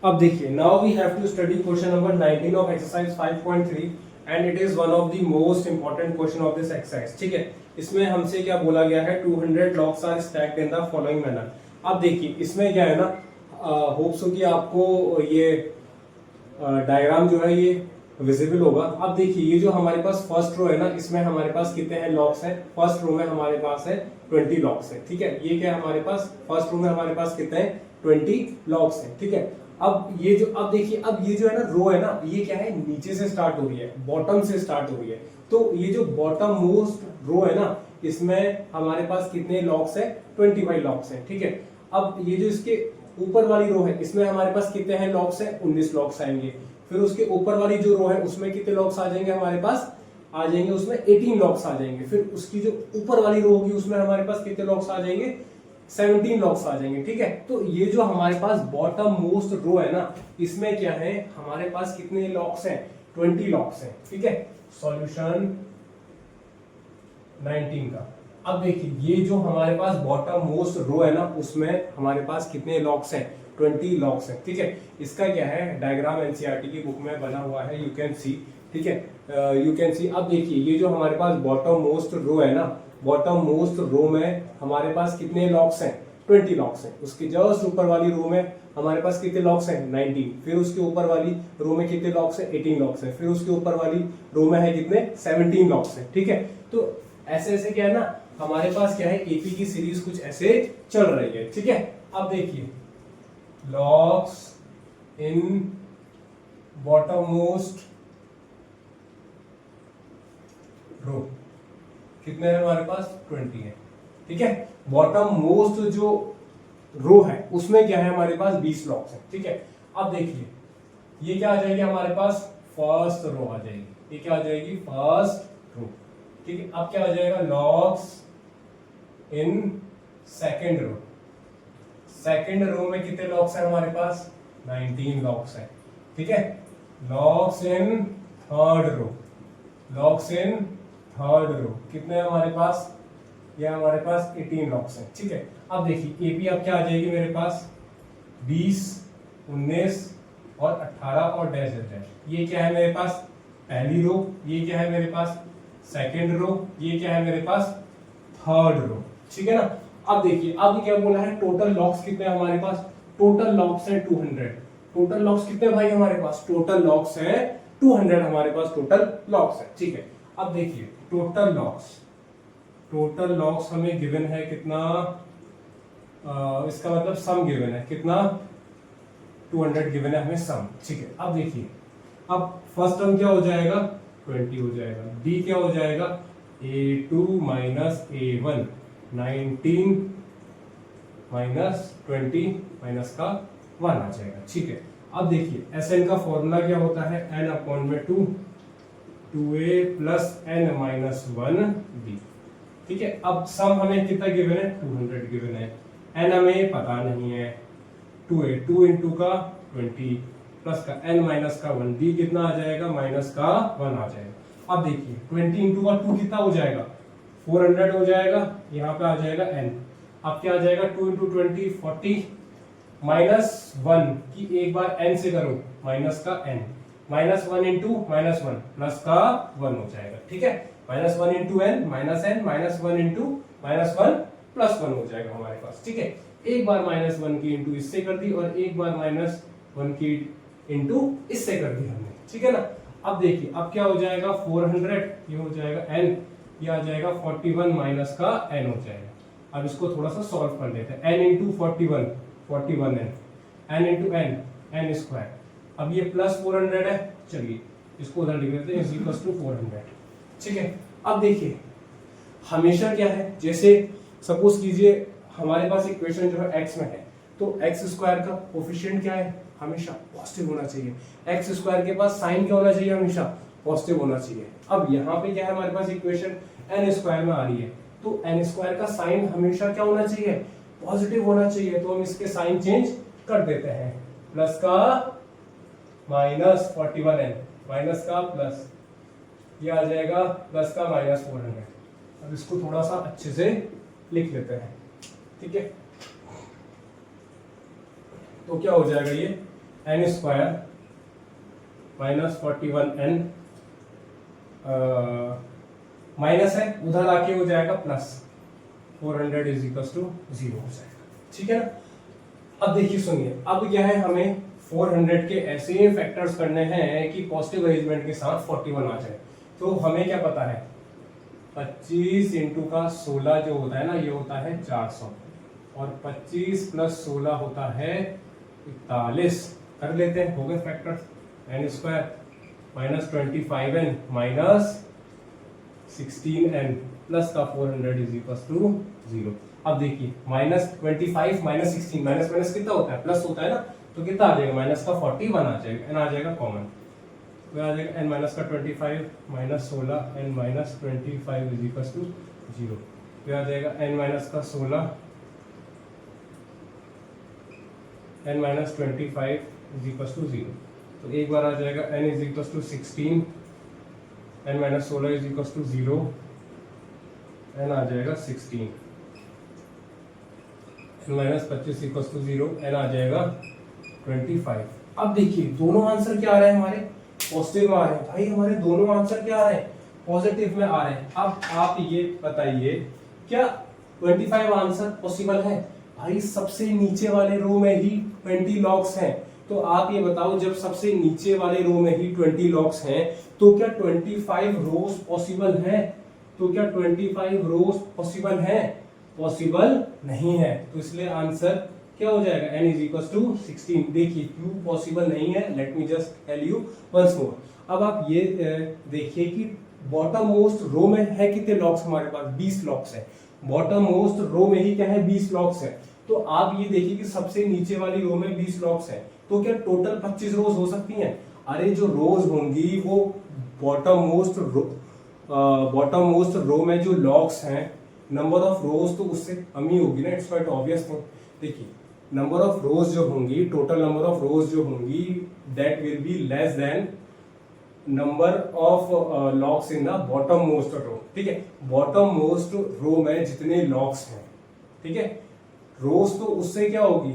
अब देखिए, now we have to study question number 19 of exercise 5.3 and it is one of the most important question of this exercise. ठीक है, इसमें हमसे क्या बोला गया है, 200 logs are stacked in the following manner. अब देखिए इसमें क्या है ना, होप सो कि आपको ये डायग्राम जो है ये विजिबल होगा। अब देखिए ये जो हमारे पास फर्स्ट रो है ना, इसमें हमारे पास कितने हैं लॉक्स हैं। फर्स्ट रो में हमारे पास है 20 लॉक्स है। ठीक है, ये क्या है हमारे पास, फर्स्ट रो में हमारे पास कितने हैं 20 लॉक्स है। ठीक है, अब ये जो, अब देखिए अब ये जो है ना रो है ना, ये क्या है नीचे से स्टार्ट हो रही है, बॉटम से स्टार्ट हो रही है। तो ये जो बॉटम मोस्ट रो है ना, इसमें हमारे पास कितने लॉक्स है, 25 लॉक्स है। ठीक है, अब ये जो इसके ऊपर वाली रो है, इसमें हमारे पास कितने हैं लॉक्स है, 19 लॉक्स आएंगे। फिर उसके ऊपर वाली जो रो है उसमें कितने लॉक्स आ जाएंगे हमारे पास, आ जाएंगे उसमें 18 लॉक्स आ जाएंगे। फिर उसकी जो ऊपर वाली रो होगी उसमें हमारे पास कितने लॉक्स आ जाएंगे, 17 लॉक्स आ जाएंगे। ठीक है, तो ये जो हमारे पास बॉटम मोस्ट रो है ना, इसमें क्या है हमारे पास कितने लॉक्स हैं, 20 लॉक्स हैं। ठीक है, सॉल्यूशन 19 का। अब देखिए ये जो हमारे पास बॉटम मोस्ट रो है ना, उसमें हमारे पास कितने लॉक्स हैं, 20 लॉक्स हैं। ठीक है, इसका क्या है डायग्राम एनसीईआरटी की बुक में बना हुआ है, यू कैन सी। ठीक है, यू कैन सी। अब देखिए ये जो हमारे पास बॉटम मोस्ट रो है ना, बॉटम मोस्ट रो में हमारे पास कितने लॉक्स हैं, 20 लॉक्स हैं। उसके जस्ट ऊपर वाली रो में हमारे पास कितने लॉक्स हैं, 19। फिर उसके ऊपर वाली रो में कितने लॉक्स हैं, 18 लॉक्स हैं। फिर उसके ऊपर वाली रो में है कितने, 17 लॉक्स हैं। ठीक है, तो ऐसे ऐसे क्या है ना, हमारे पास क्या है एपी की सीरीज कुछ ऐसे चल रही है। ठीक है, अब देखिए लॉक्स इन बॉटम मोस्ट रो कितने हैं हमारे पास, 20 है। ठीक है, बॉटम मोस्ट जो रो है उसमें क्या है हमारे पास 20 लॉक्स हैं। ठीक है, अब देखिए ये क्या आ जाएगी हमारे पास, फर्स्ट रो आ जाएगी। ये क्या आ जाएगी, फर्स्ट रो। ठीक है, अब क्या आ जाएगा, logs in second row. Second row में कितने लॉक्स हैं हमारे पास, 19 लॉक्स हैं। ठीक है, logs in third row, logs in third row कितने हैं हमारे पास, ये हमारे पास 18 लॉक्स हैं। ठीक है, अब देखिए एपी अब क्या आ जाएगी मेरे पास, 20, 19 और 18 और डैश डैश। ये क्या है मेरे पास, पहली रो। ये क्या है मेरे पास, सेकेंड रो। ये क्या है मेरे पास, थर्ड रो। ठीक है ना, अब देखिए अब क्या बोला है, टोटल लॉक्स कितने हैं हमारे पास, टोटल लॉक्स है 200। टोटल लॉक्स कितने भाई हमारे पास, टोटल लॉक्स है 200 हमारे पास टोटल लॉक्स है। ठीक है, अब देखिए टोटल लॉक्स हमें गिवन है कितना, इसका मतलब सम गिवन है कितना, 200 गिवन है हमें सम। ठीक है, अब देखिए अब फर्स्ट टर्म क्या हो जाएगा, 20 हो जाएगा। डी क्या हो जाएगा, a2 minus a1, 19 minus 20 minus का 1 आ जाएगा। ठीक है, अब देखिए Sn का फॉर्मूला क्या होता है, n अपॉन में 2, 2a plus n minus 1b। ठीक है, अब सम हमें कितना गिवन है, 200 गिवन है। n हमें पता नहीं है, 2a 2 इंटू का 20 प्लस का n माइनस का 1, d कितना आ जाएगा, माइनस का 1 आ जाएगा। अब देखिए 20 इंटू का 2 कितना हो जाएगा, 400 हो जाएगा। यहाँ पे आ जाएगा n, अब क्या आ जाएगा, 2 इंटू 20 40 माइनस 1 की एक बार n से करो, माइनस का n, minus 1 into minus 1 plus का 1 हो जाएगा। ठीक है, minus 1 into n minus n, minus 1 into minus 1 plus 1 हो जाएगा हमारे पास। ठीक है, एक बार माइनस 1 की इंटू इससे कर दी और एक बार माइनस 1 की इंटू इससे कर दी हमने। ठीक है ना, अब देखिए अब क्या हो जाएगा, 400 ये हो जाएगा n, ये आ जाएगा 41 माइनस का n हो जाएगा। अब इसको थोड़ा सा सॉल्व कर लेते हैं, n into 41 41n, n into n n square. अब ये प्लस 400 है, चलिए इसको उधर लिख देते हैं, इज इक्वल टू 400। ठीक है, अब देखिए हमेशा क्या है, जैसे सपोज कीजिए हमारे पास इक्वेशन जो है x में है, तो x स्क्वायर का कोफिशिएंट क्या है, हमेशा पॉजिटिव होना चाहिए। x स्क्वायर के पास साइन क्या होना चाहिए, हमेशा पॉजिटिव होना चाहिए। अब यहाँ पे क्या है हमारे पास इक्वेशन n स्क्वायर में आ रही है, तो n स्क्वायर का साइन हमेशा क्या होना चाहिए, पॉजिटिव होना चाहिए। तो हम इसके साइन चेंज कर देते हैं, प्लस का माइनस 41n, माइनस का प्लस, ये आ जाएगा प्लस का माइनस 400। अब इसको थोड़ा सा अच्छे से लिख लेते हैं। ठीक है, तो क्या हो जाएगा ये N square minus 41n minus है, उधर आके हो जाएगा प्लस 400 इज इक्वल टू 0 हो जाएगा। ठीक है ना। अब देखिए सुनिए, अब क्या है, हमें 400 के ऐसे फैक्टर्स करने हैं कि पॉजिटिव अरेंजमेंट के साथ 41 आ जाए। तो हमें क्या पता है, 25 इंटू का 16 जो होता है ना, ये होता है 400, और 25 प्लस 16 होता है 41। कर लेते हैं, हो गए factors. N square minus 25n minus 16n plus का 400 इज इक्वल टू 0। अब देखिए -25 माइनस 16, माइनस माइनस कितना होता है, प्लस होता है ना, तो कितना आ जाएगा, माइनस का 41 आ जाएगा, एन आ जाएगा कॉमन, तो आ जाएगा एन माइनस का 25 minus 16 N minus 25 is equal to 0। तो आ जाएगा एन माइनस का 16 N minus 25 is equal to 0। तो एक बार आ जाएगा N is equal to 16 N minus 16 is equal to 0, N आ जाएगा 16 N minus 25 equal to 0, N आ जाएगा 25। अब देखिए दोनों आंसर क्या आ रहे हैं हमारे, पॉजिटिव में आ रहे हैं भाई, हमारे दोनों आंसर क्या आ रहे हैं, पॉजिटिव में आ रहे हैं। अब आप ये बताइए क्या 25 आंसर पॉसिबल है भाई, सबसे नीचे वाले रो में ही 20 लॉग्स हैं। तो आप ये बताओ, जब सबसे नीचे वाले रो में ही 20 लॉग्स हैं तो क्या 25 रोज पॉसिबल है, तो क्या 25 रोज पॉसिबल है, पॉसिबल नहीं है। तो इसलिए आंसर क्या हो जाएगा, n इज इक्वल टू 16। देखिए क्यों पॉसिबल नहीं है, let me just tell you once more. अब आप ये देखिए कि बॉटम मोस्ट रो में है कितने लॉक्स, हमारे पास 20 लॉक्स है, बॉटम मोस्ट रो में ही क्या है 20 लॉक्स है। तो आप ये देखिए कि सबसे नीचे वाली रो में 20 लॉक्स है, तो क्या टोटल 25 रोज हो सकती हैं। अरे जो रोज होंगी वो बॉटम मोस्ट रो में जो लॉक्स हैं, नंबर ऑफ रोज तो उससे कम ही होगी ना, इट्स क्वाइट ऑब्वियस थिंग। देखिए नंबर ऑफ रोज जो होंगी, टोटल नंबर ऑफ रोज जो होंगी, that will be less than number of logs in the bottom most row. ठीक है, बॉटम मोस्ट रो में जितने लॉक्स हैं, ठीक है, रोज तो उससे क्या होगी,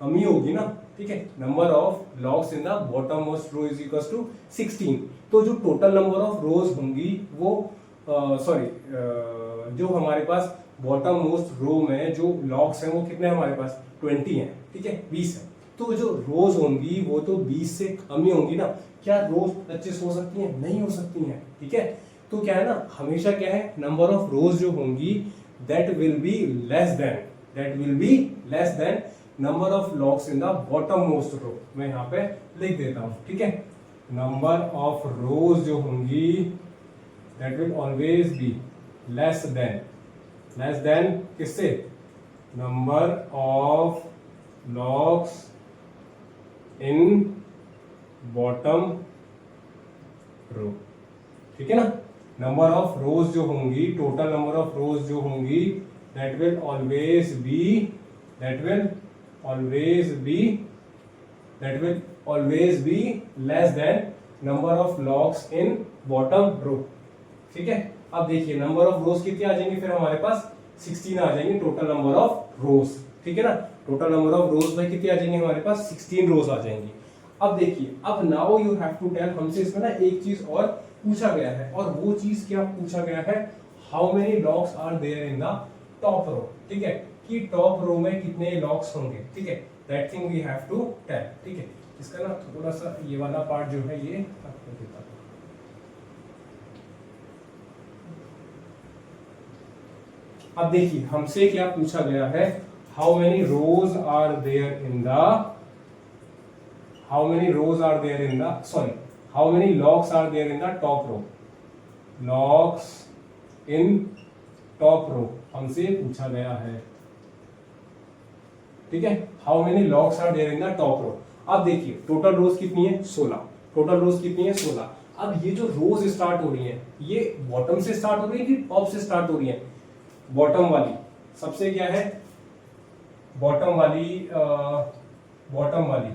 कम ही होगी ना। ठीक है, number of logs in the bottom most row is equal to 16। तो जो टोटल नंबर ऑफ रोज होंगी वो जो हमारे पास बॉटम मोस्ट रो में जो लॉग्स हैं वो कितने हमारे पास 20 हैं, ठीक है, 20 है। तो जो रोज होंगी वो तो 20 से कम ही होंगी ना। क्या रोज 25 हो सकती हैं, नहीं हो सकती हैं। ठीक है, तो क्या है ना, हमेशा क्या है, नंबर ऑफ रोज जो होंगी that will be less than number of logs in the bottom most row. मैं यहाँ पे लिख देता हूँ। ठीक है, नंबर ऑफ रोज जो होंगी that will always be less than किससे, number of logs in bottom row. ठीक है ना, नंबर ऑफ रोज जो होंगी, टोटल नंबर ऑफ रोज जो होंगी that will always be less than number of logs in bottom row. ठीक है, अब देखिए नंबर ऑफ रोज कितनी आ जाएंगी, फिर हमारे पास 16 आ जाएंगे टोटल नंबर ऑफ रोज। ठीक है ना, टोटल नंबर ऑफ रोज में कितनी आ जाएंगी हमारे पास 16 रोज आ जाएंगी। अब देखिए, अब now you have to tell, हमसे इसमें ना एक चीज और पूछा गया है, और वो चीज क्या पूछा गया है, how many logs are there in the top row. ठीक है, कि टॉप रो में कितने लॉग्स होंगे। ठीक है, that thing we have to tell. ठीक है, इसका ना थोड़ा सा ये वाला पार्ट जो है ये आपको देता हूं। अब देखिए हमसे क्या पूछा गया है, how many rows are there in the how many logs are there in the top row, logs in top row हमसे पूछा गया है। ठीक है, how many logs are there in the top row। अब देखिए टोटल रोज कितनी है 16। अब ये जो रोज स्टार्ट हो रही है ये बॉटम से स्टार्ट हो रही है कि टॉप से स्टार्ट हो रही है, बॉटम वाली सबसे क्या है, बॉटम वाली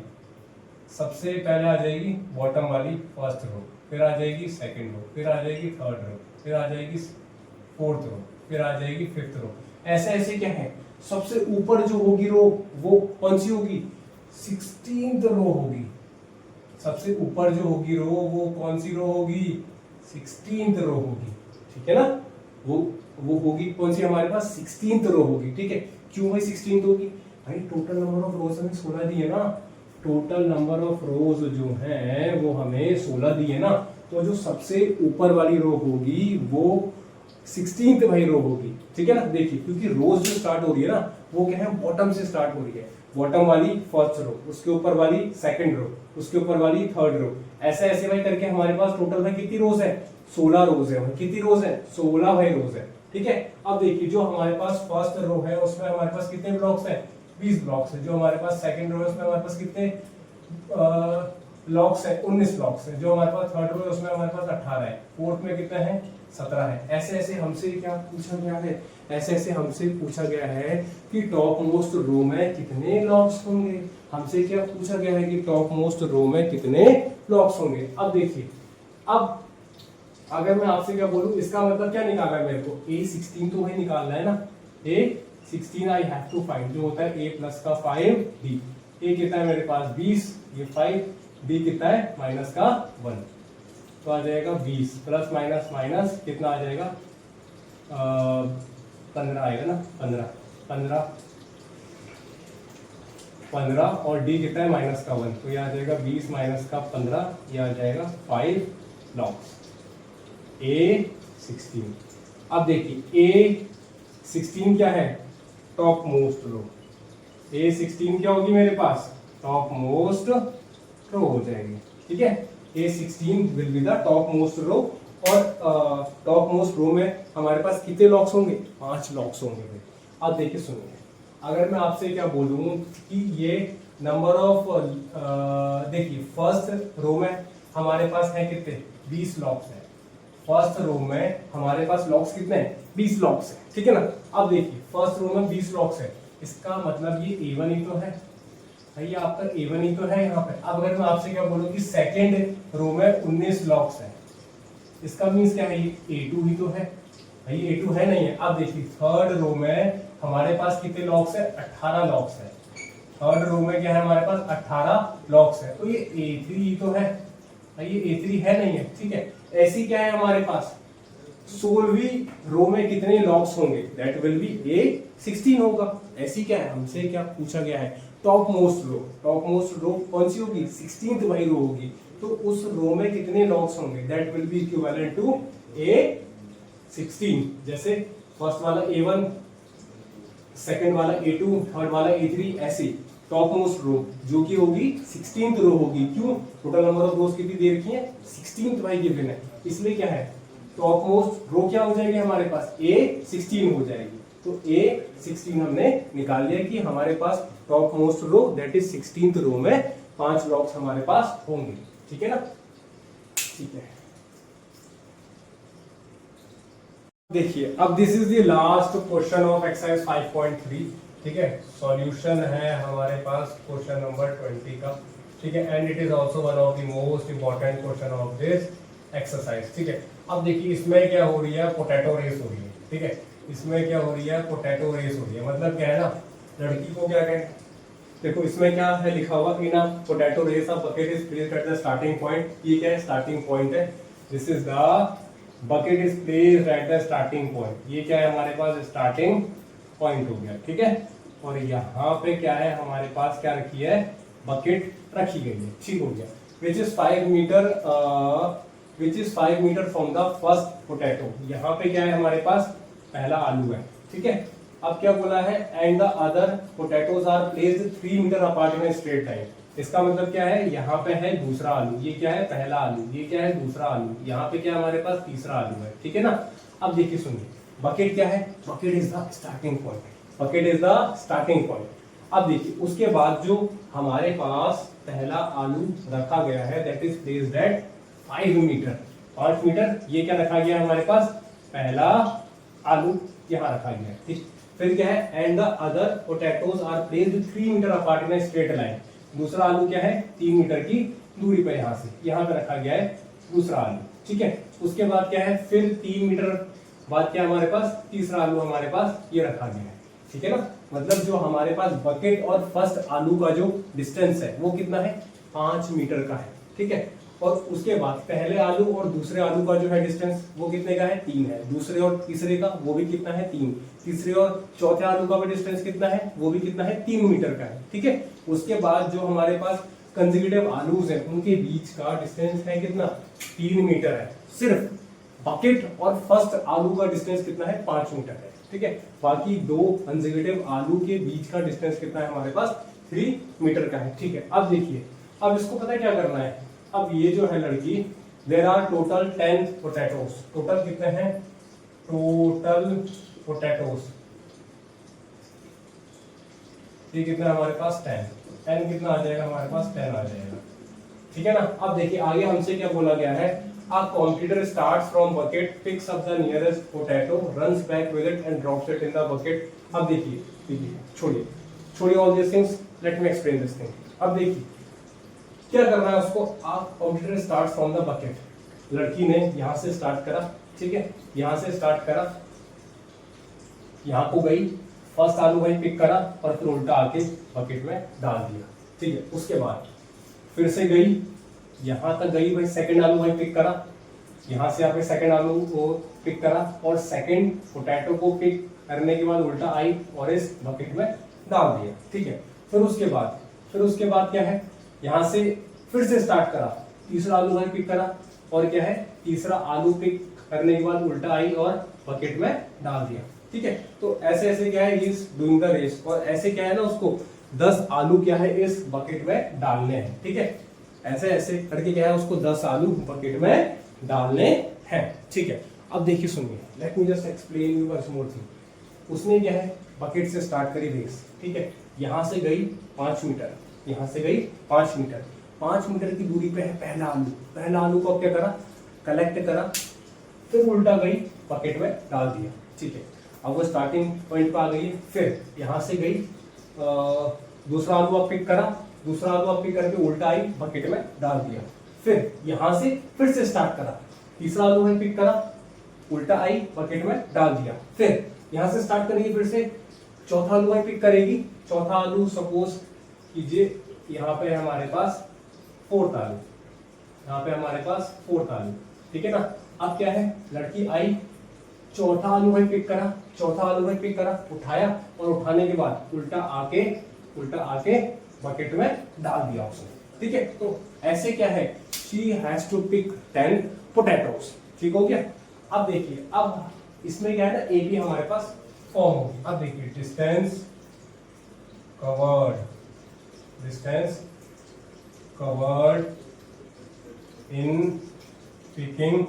सबसे पहले आ जाएगी, बॉटम वाली फर्स्ट रो, फिर आ जाएगी सेकंड रो, फिर आ जाएगी थर्ड रो, फिर आ जाएगी फोर्थ रो, फिर आ जाएगी फिफ्थ रो। ऐसे ऐसे क्या है, सबसे ऊपर जो होगी रो वो कौन सी होगी, 16th रो होगी। सबसे ऊपर जो होगी रो वो कौन सी रो होगी, 16th रो होगी, ठीक है ना। वो होगी कौन सी हमारे पास, 16th रो होगी, ठीक है। क्यों भाई 16th होगी, भाई टोटल नंबर ऑफ रोज हमें 16 दिए ना, टोटल नंबर ऑफ रोज जो है वो हमें 16 दिए ना, तो जो सबसे ऊपर वाली रो होगी वो 16th भाई रो होगी, ठीक है ना। देखिए क्योंकि रोज जो स्टार्ट हो रही है ना वो क्या है, बॉटम से स्टार्ट हो रही है, बॉटम वाली फर्स्ट रो, उसके ऊपर वाली सेकंड रो, उसके ऊपर वाली थर्ड रो, ऐसे ऐसे भाई करके हमारे पास टोटल भाई कितनी रोज है, 16 रोज है भाई। कितनी रोज है, 16 भाई रोज है, ठीक है। अब देखिए जो हमारे पास फर्स्ट रो है उसमें हमारे पास कितने ब्लॉक्स है, 20 ब्लॉक्स है। जो हमारे पास सेकंड रो है उसमें हमारे पास कितने ब्लॉक्स है, 19 ब्लॉक्स है। जो हमारे पास थर्ड रो है उसमें हमारे पास 18 है। फोर्थ में कितना है, 17 है। ऐसे ऐसे हमसे क्या पूछा गया है, ऐसे ऐसे हमसे पूछा गया है कि टॉप मोस्ट रो में कितने ब्लॉक्स होंगे। हमसे क्या पूछा गया है कि टॉप मोस्ट रो में कितने ब्लॉक्स होंगे। अब देखिए, अब अगर मैं आपसे क्या बोलूं, इसका मतलब क्या निकालना है मेरे को, A16 तो वही निकालना है ना, A16 I have to find, जो होता है A प्लस का 5D। A कितना है मेरे पास 20, ये 5, D कितना है माइनस का 1, तो आ जाएगा 20 प्लस माइनस माइनस कितना आ जाएगा 15 आएगा ना, 15 और D कितना है माइनस का 1, तो ये आ जाएगा 20 माइनस का 15, ये आ जाएगा 5 ब्लॉक्स A16। अब देखिए A16 क्या है, टॉप मोस्ट रो। A16 क्या होगी मेरे पास, टॉप मोस्ट रो हो जाएगी, ठीक है। A16 will be the top most row, और टॉप मोस्ट रो में हमारे पास कितने लॉक्स होंगे, 5 लॉक्स होंगे। अब देखिए सुनिए, अगर मैं आपसे क्या बोलूं कि ये नंबर ऑफ, देखिए फर्स्ट रो में हमारे पास है कितने, 20 लॉक्स है। फर्स्ट रो में हमारे पास लॉक्स कितने हैं, 20 लॉक्स है, ठीक है ना। अब देखिए फर्स्ट रो में 20 लॉक्स है, इसका मतलब ये A1 ही तो है भाई, ये आपका A1 ही तो है यहाँ पे। अब अगर मैं आपसे क्या बोलूं कि सेकेंड रो में 19 लॉक्स है, इसका मीन्स क्या है, ये A2 ही तो है भाई, A2 है नहीं है। अब देखिए थर्ड रो में हमारे पास कितने लॉक्स है, 18 लॉक्स है। थर्ड रो में क्या है हमारे पास 18 लॉक्स है, तो ये A3 ही तो है भाई, ये A3 है नहीं है, ठीक है। ऐसी क्या है हमारे पास, 16वीं रो में कितने लॉक्स होंगे, दैट विल बी A16 होगा। ऐसी क्या है, हमसे क्या पूछा गया है, टॉप मोस्ट रो। टॉप मोस्ट रो कौन सी होगी, 16th वही रो होगी, तो उस रो में कितने लॉक्स होंगे, that will be equivalent to A16। जैसे फर्स्ट वाला A1, सेकंड वाला A2, थर्ड वाला A3, ऐसे टॉप मोस्ट रो जो कि होगी 16th रो होगी। क्यों, टोटल नंबर ऑफ रोज कितनी दे रखी है, 16th भाई गिवन है, इसलिए क्या है टॉप मोस्ट रो क्या हो जाएगी हमारे पास, A16 हो जाएगी। तो A16 हमने निकाल लिया कि हमारे पास top most row that is 16th row में 5 लॉक्स हमारे पास होंगे, ठीक है ना। ठीक है, देखिए अब this is the last question of exercise 5.3, ठीक है। सॉल्यूशन है हमारे पास क्वेश्चन नंबर 20 का, ठीक है, and it is also one of the most important question of this exercise, ठीक है। अब देखिए इसमें क्या हो रही है, पोटैटो रेस हो रही है, ठीक है। इसमें क्या हो रही है, पोटैटो रेस हो रही है, मतलब क्या है ना, लड़की को क्या कहें, देखो इसमें क्या है लिखा हुआ कि ना potato race a bucket is placed at the starting point. ये क्या है, स्टार्टिंग पॉइंट है, this is the bucket is placed at the starting point. ये क्या है हमारे पास, स्टार्टिंग पॉइंट हो गया, ठीक है। और यहाँ पे क्या है हमारे पास, क्या रखी है, बकेट रखी गई है, ठीक हो गया। Which is 5 metre from the first potato. यहाँ पे क्या है हमारे पास, पहला आलू है, ठीक है। अब क्या बोला है, and the other potatoes are placed 3 metre apart in straight line. इसका मतलब क्या है, यहाँ पे है दूसरा आलू, ये क्या है पहला आलू, ये क्या है दूसरा आलू, यहाँ पे क्या हमारे पास तीसरा आलू है, ठीक है ना। अब देखिए सुनिए, बकेट क्या है, bucket is the starting point, bucket is the starting point. अब देखिए उसके बाद जो हमारे पास पहला आलू रखा गया है that is placed at 5 metre, 5 metre. ये क्या रखा गया हमारे पास, पहला आलू यहाँ रखा गया है, ठीक। फिर क्या है, and the other potatoes are placed 3 metre apart in straight line. दूसरा आलू क्या है, 3 मीटर की दूरी पर यहाँ से यहाँ पे रखा गया है दूसरा आलू, ठीक है। उसके बाद क्या है, फिर 3 मीटर बाद क्या हमारे पास, तीसरा आलू हमारे पास ये रखा गया है, ठीक है ना। मतलब जो हमारे पास बकेट और फर्स्ट आलू का जो डिस्टेंस है वो कितना है, 5 मीटर का है, ठीक है। और उसके बाद पहले आलू और दूसरे आलू का जो है डिस्टेंस वो कितने का है 3 है, दूसरे और तीसरे का वो भी कितना है 3, तीसरे और चौथे आलू का भी डिस्टेंस कितना है वो भी कितना है 3 मीटर का है, ठीक है। उसके बाद जो हमारे पास कंसेक्यूटिव आलूज हैं उनके बीच का डिस्टेंस है कितना 3 मीटर है। सिर्फ बकेट और फर्स्ट आलू का डिस्टेंस कितना है 5 मीटर है, ठीक है। बाकी दो कंसेक्यूटिव आलू के बीच का डिस्टेंस कितना है हमारे पास 3 मीटर का है, ठीक है। अब देखिए, अब इसको पता है क्या करना है। अब ये जो है लड़की, there are total 10 potatoes, total कितने हैं, टोटल पोटैटोज ये कितना हमारे पास 10 कितना आ जाएगा हमारे पास 10 आ जाएगा, ठीक है ना। अब देखिए आगे हमसे क्या बोला गया है, a competitor starts from bucket, picks up the nearest potato, runs back with it and drops it in the bucket. अब देखिए छोड़िए all these things, let me explain this thing. अब देखिए क्या करना है उसको, आप computer start from the bucket, लड़की ने यहाँ से स्टार्ट करा, ठीक है, यहाँ से स्टार्ट करा, यहाँ को गई, फर्स्ट आलू भाई पिक करा और फिर उल्टा आके बकेट में डाल दिया, ठीक है। उसके बाद फिर से गई, यहाँ तक गई भाई, सेकंड आलू भाई पिक करा, यहाँ से आपने सेकंड आलू को पिक करा और सेकंड पोटैटो को पिक करने के बाद उल्टा आई और इस बकेट में डाल दिया, ठीक है। फिर उसके बाद क्या है, यहाँ से फिर से स्टार्ट करा, तीसरा आलू भाई पिक करा और क्या है, तीसरा आलू पिक करने के बाद उल्टा आई और बकेट में डाल दिया, ठीक है। तो ऐसे ऐसे क्या है, इज डूइंग द रेस, और ऐसे क्या है ना, उसको 10 आलू क्या है इस बकेट में डालने हैं, ठीक है। ऐसे ऐसे करके क्या है, उसको 10 आलू बकेट में डालने हैं, ठीक है। अब देखिए सुनिए, late me just explain you one more thing. उसने क्या है बकेट से स्टार्ट करी रेस, ठीक है, यहाँ से गई 5 मीटर, यहाँ से गई 5 मीटर, 5 मीटर की दूरी पे है पहला आलू को क्या करा, कलेक्ट करा, फिर उल्टा गई बकेट में डाल दिया, ठीक है। अब वो स्टार्टिंग पॉइंट पे आ गई है, फिर यहाँ से गई, दूसरा आलू आप पिक करा, दूसरा आलू आप पिक करके उल्टा आई बकेट में डाल दिया, फिर यहाँ से फिर से स्टार्ट करा, तीसरा आलू में पिक करा, उल्टा आई बकेट में डाल दिया, फिर यहाँ से स्टार्ट करेगी, फिर से चौथा आलू में पिक करेगी, चौथा आलू सपोज कीजिए यहाँ पे हमारे पास 4th आलू, यहाँ पे हमारे पास 4th आलू, ठीक है ना। अब क्या है, लड़की आई, चौथा आलू भाई पिक करा, चौथा आलू भाई पिक करा, उठाया और उठाने के बाद उल्टा आके बकेट में डाल दिया उसने, ठीक है। तो ऐसे क्या है, she has to pick 10 potatoes, ठीक हो गया। अब देखिए, अब इसमें क्या है ना, ए बी हमारे पास फॉर्म होगी। अब देखिए distance covered in picking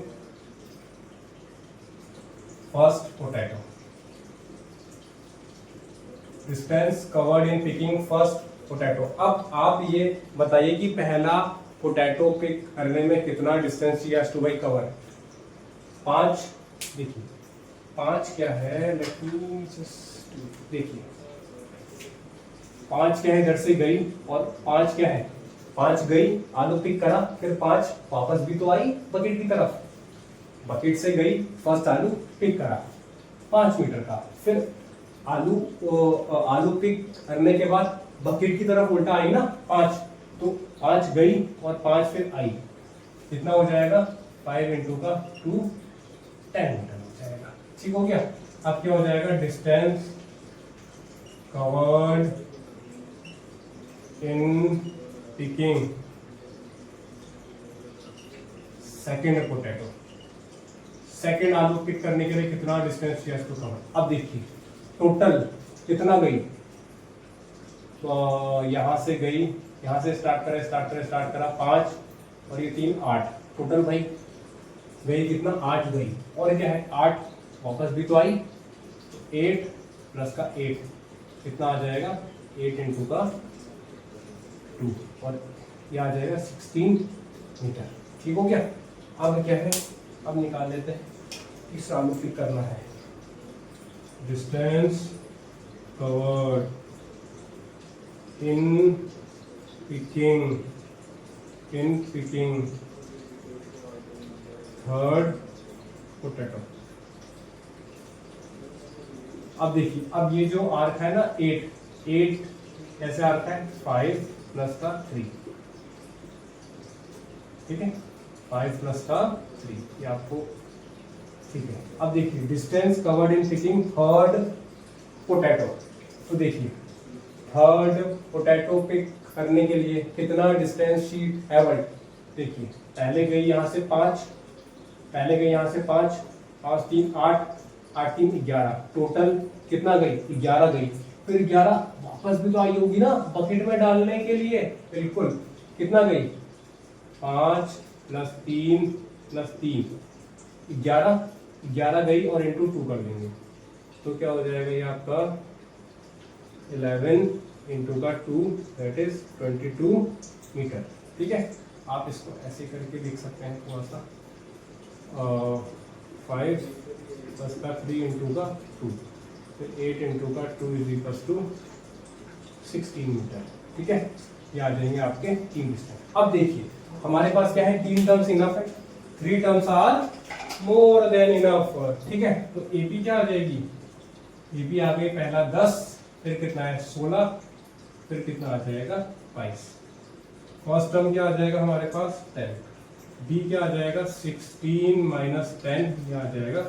first potato, distance covered in picking first potato. अब आप ये बताइए कि पहला पोटैटो पिक करने में कितना डिस्टेंस चाहिए टू बाई कवर, 5, देखिए 5 क्या है, देखिए 5 क्या है, इधर से गई और 5 क्या है, 5 गई, आलू पिक करा, फिर 5 वापस भी तो आई बकेट की तरफ, बकेट से गई, फर्स्ट आलू पिक करा 5 मीटर का, फिर आलू पिक करने के बाद बकेट की तरफ उल्टा आई ना 5, तो 5 गई और 5 फिर आई, कितना हो जाएगा 5 इंटू का 2, 10 मीटर हो जाएगा, ठीक हो गया। अब क्या हो जाएगा, distance covered in picking second potato, second आलू पिक करने के लिए कितना डिस्टेंस चाहिए इसको कवर। अब देखिए टोटल कितना गई, तो यहाँ से गई, यहाँ से स्टार्ट करा 5 और ये 3 8, टोटल भाई गई कितना 8 गई, और क्या है 8 वापस भी तो आई, 8 प्लस का 8 कितना आ जाएगा, 8 इंटू का 2 और ये आ जाएगा 16 मीटर, ठीक हो गया। अब क्या है, अब निकाल लेते हैं, तीसरा आलू पिक करना है, distance covered in picking third potato. अब देखिए, अब ये जो आर्क है ना 8 कैसे आर्क है, 5 प्लस का 3, ठीक है, 5 प्लस का 3, ये आपको ठीक है। अब देखिए distance covered in picking third potato. तो देखिए थर्ड पोटैटो पिक करने के लिए कितना डिस्टेंस शी ट्रैवल्ड। देखिए पहले गई यहाँ से 5, पहले गई यहाँ से 5, 5 3 8, 8 3 11, टोटल कितना गई 11 गई। फिर 11 वापस भी तो आई होगी ना बकेट में डालने के लिए, बिल्कुल कितना गई 5 प्लस 3 प्लस 3 11 गई और इंटू 2 कर देंगे तो क्या हो जाएगा ये आपका 11 इंटू का 2 दैट इज 22 मीटर। ठीक है, आप इसको ऐसे करके देख सकते हैं थोड़ा सा 5 प्लस का 3 इंटू का 2, फिर 8 इंटू का 2 इज इक्वल्स टू 16 मीटर। ठीक है, ये आ जाएंगे आपके 3 डिस्टेंस। अब देखिए हमारे पास क्या है 3 टर्म्स इनफ है, 3 terms are more than enough. ठीक है, तो एपी क्या आ जाएगी, एपी आ गई पहला 10, फिर कितना है 16, फिर कितना आ जाएगा 22। फर्स्ट टर्म क्या आ जाएगा हमारे पास 10, बी क्या आ जाएगा 16 माइनस 10, ये आ जाएगा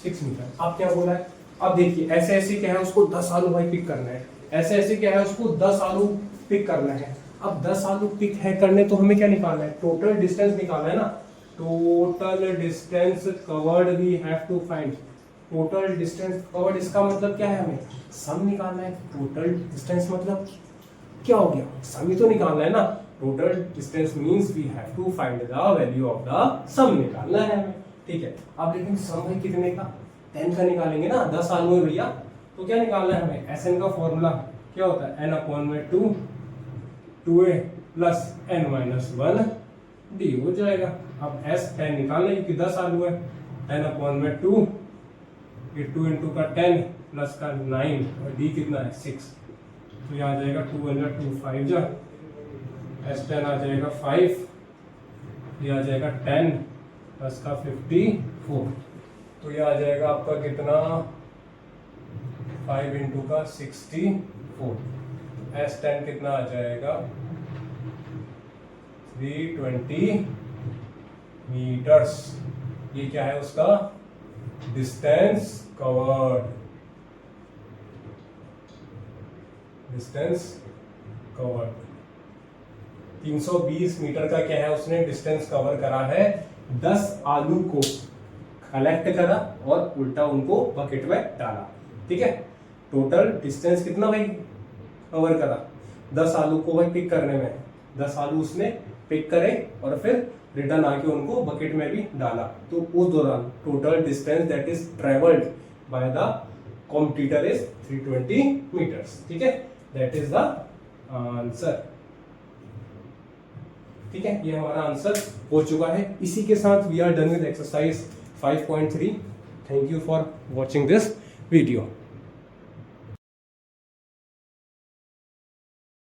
6 मीटर। अब क्या बोला है, अब देखिए ऐसे ऐसे क्या है उसको 10 आलू भाई पिक करना है, ऐसे ऐसे क्या है उसको 10 आलू पिक करना है। अब 10 आलू पिक है करने तो हमें क्या निकालना है, टोटल डिस्टेंस निकालना है ना, total distance covered we have to find. Total distance covered इसका मतलब क्या है, हमें सम निकालना है। टोटल डिस्टेंस मतलब क्या हो गया, सम ही तो निकालना है ना। Total distance means we have to find the value of the sum निकालना है हमें। ठीक है, अब लेकिन सम है कितने का, 10 का निकालेंगे ना, 10 आलू है भैया, तो क्या निकालना है हमें, एस एन का फॉर्मूला क्या होता है, n अपॉन में 2 2a plus n minus 1 d हो जाएगा। अब s 10 निकालना है क्योंकि 10 आलू है, n अपॉन में 2, ये 2 इंटू का 10 प्लस का 9 और d कितना है 6, तो ये आ जाएगा 2 1 2 5 जा, s 10 आ जाएगा 5, ये आ जाएगा 10 प्लस का 54, तो ये आ जाएगा आपका कितना 5 इंटू का 64, एस 10 कितना आ जाएगा 320 मीटर्स। ये क्या है उसका distance covered, distance covered 320 metre का क्या है उसने डिस्टेंस कवर करा है। 10 आलू को कलेक्ट करा और उल्टा उनको बकेट में डाला। ठीक है, टोटल डिस्टेंस कितना भाई कवर करा, 10 आलू को भाई पिक करने में, 10 आलू उसने पिक करे और फिर रिटर्न आके उनको बकेट में भी डाला, तो उस दौरान total distance that is travelled by the competitor is 320 metres. ठीक है, दैट इज द आंसर। ठीक है, ये हमारा आंसर हो चुका है। इसी के साथ we are done with exercise 5.3। Thank you for watching this video.